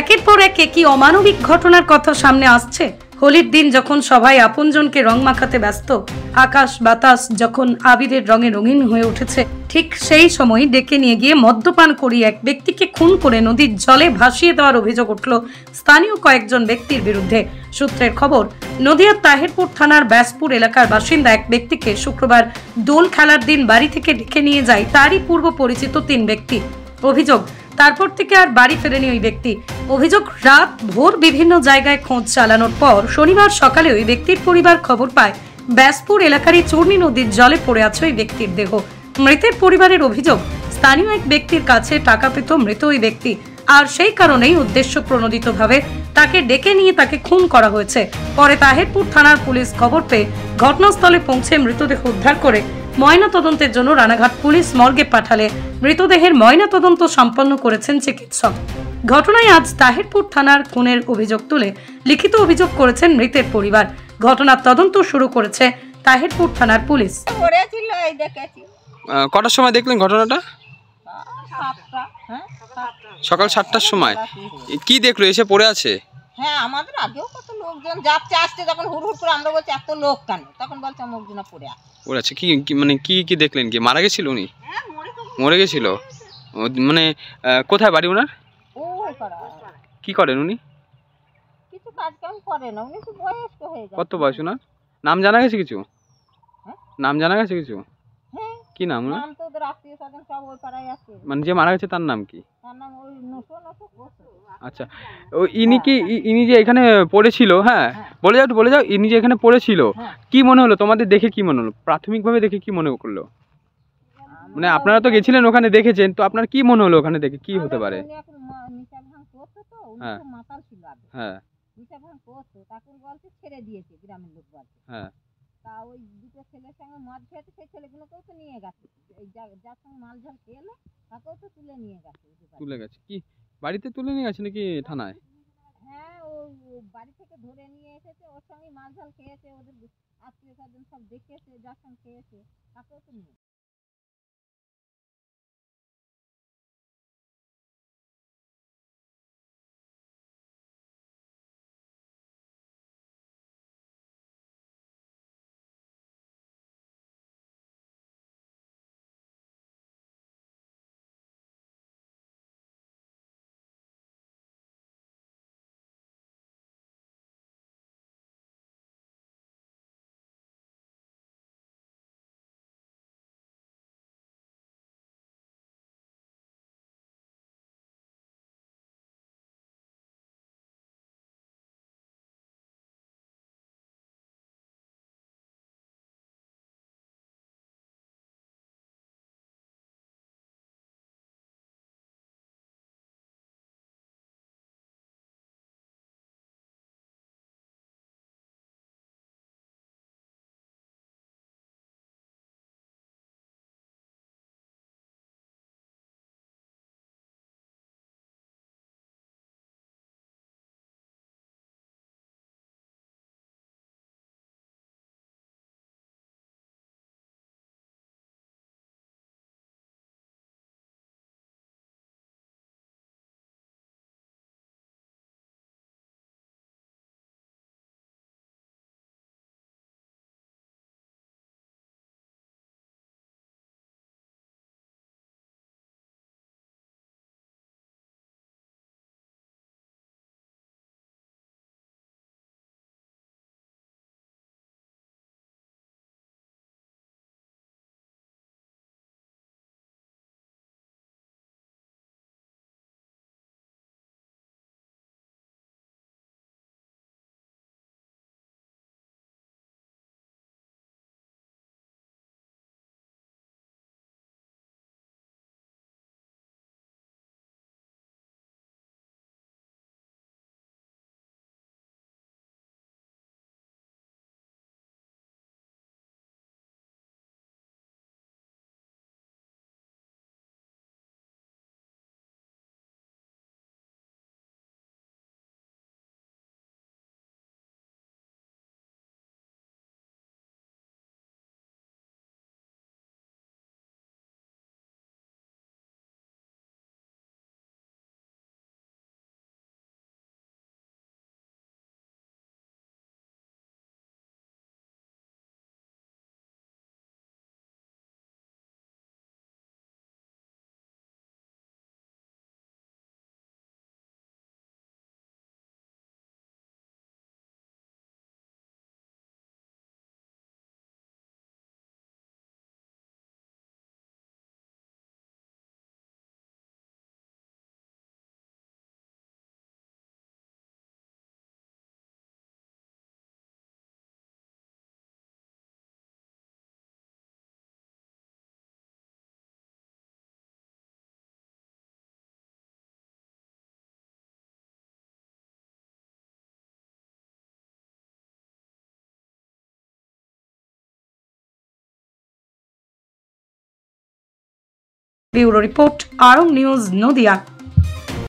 একের পর এক কি অমানবিক ঘটনার কথা সামনে আসছে। হোলির দিন যখন সবাই আপনজনকে রং মাখাতে ব্যস্ত, আকাশ বাতাস যখন আবিরের রঙে রঙিন হয়ে উঠেছে, ঠিক সেই সময় ডেকে নিয়ে গিয়ে মদ্যপান করিয়ে এক ব্যক্তিকে খুন করে নদীর জলে ভাসিয়ে দেওয়ার অভিযোগ উঠল স্থানীয় কয়েকজন ব্যক্তির বিরুদ্ধে। সূত্রের খবর, নদিয়ার তাহিরপুর থানার ব্যাসপুর এলাকার বাসিন্দা এক ব্যক্তিকে শুক্রবার দোল খেলার দিন বাড়ি থেকে ডেকে নিয়ে যায় তারই পূর্ব পরিচিত 3 ব্যক্তি। অভিযোগ, তারপর থেকে আর বাড়ি ফেরেনি ওই ব্যক্তি। অভিযোগ, রাত ভোর বিভিন্ন জায়গায় খোঁজ চালানোর পর শনিবার সকালে ওই ব্যক্তির পরিবার খবর পায় ব্যাসপুর এলাকারই চূর্ণী নদীর জলে পড়ে আছে ওই ব্যক্তির দেহ। মৃতের পরিবারের অভিযোগ, স্থানীয় এক ব্যক্তির কাছে টাকা পেত মৃত ওই ব্যক্তি, আর সেই কারণেই উদ্দেশ্য প্রণোদিতভাবে তাকে ডেকে নিয়ে তাকে খুন করা হয়েছে। পরে তাহিরপুর থানার পুলিশ খবর পেয়ে ঘটনাস্থলে পৌঁছে মৃতদেহ উদ্ধার করে ময়নাতদন্তের জন্য রানাঘাট পুলিশ মর্গে পাঠালে মৃতদেহের ময়নাতদন্ত সম্পন্ন করেছেন চিকিৎসক। ঘটনায় আজ তাহিরপুর থানার খুনের অভিযোগ তুলে লিখিত অভিযোগ করেছেন মৃতের পরিবার। ঘটনার তদন্ত শুরু করেছে তাহিরপুর থানার পুলিশ। কটার সময় দেখলেন ঘটনাটা? সকাল 7টার সময়। কি দেখলো? এসে পড়ে আছে? হ্যাঁ, আমাদের আগেও কত লোকজন যাচ্ছে আসছে, যখন হুড় করে আমরা বলছি এত লোক কেন, তখন বলছে লোকজন পড়ে আছে। কি মানে কি দেখলেন? কি মারা গেছিল উনি? মরে গেছিল? মানে কোথায় বাড়ি ওনার? কি করেন উনি? কিছু কাজ কাম করে না, উনি তো বয়স্ক হয়ে গেছে। কত বয়স ওনার? নাম জানা গেছে কিছু? নাম জানা গেছে কিছু? কি নাম ওনার? নাম তো ওদের আত্মীয় স্বজন সব ওই পাড়ায় আছে। মানে যে মারা গেছে তার নাম কি? তার নাম ওই নসো। আচ্ছা, ও ইনি যে এখানে পড়েছিল, হ্যাঁ বলে যাও ইনি যে এখানে পড়েছিল, কি মনে হলো তোমাদের দেখে? কি মনে হলো প্রাথমিকভাবে দেখে? কি মনে করলো? মানে আপনারা তো গেছিলেন ওখানে, দেখেছেন তো, আপনার কি মনে হলো ওখানে দেখে? কি হতে পারে? হ্যাঁ হ্যাঁ তখন বলছে ছেড়ে দিয়েছে, গ্রামের লোক বলছে। হ্যাঁ, তা ওই দুটো ছেলের সঙ্গে মদ খেয়েছে, সেই ছেলেগুলোকেও তো নিয়ে গেছে, যার সঙ্গে মাল ঝাল খেলো তাকেও তো তুলে নিয়ে গেছে। কি বাড়িতে তুলে নিয়ে গেছে নাকি থানায়? হ্যাঁ, ও বাড়ি থেকে ধরে নিয়ে এসেছে, ওর সঙ্গে মাল ঝাল খেয়েছে, ওদের আত্মীয় স্বজন সব দেখেছে, যার সঙ্গে খেয়েছে তাকেও তো নিয়ে ব্যুরো রিপোর্ট, আরং নিউজ, নদিয়া।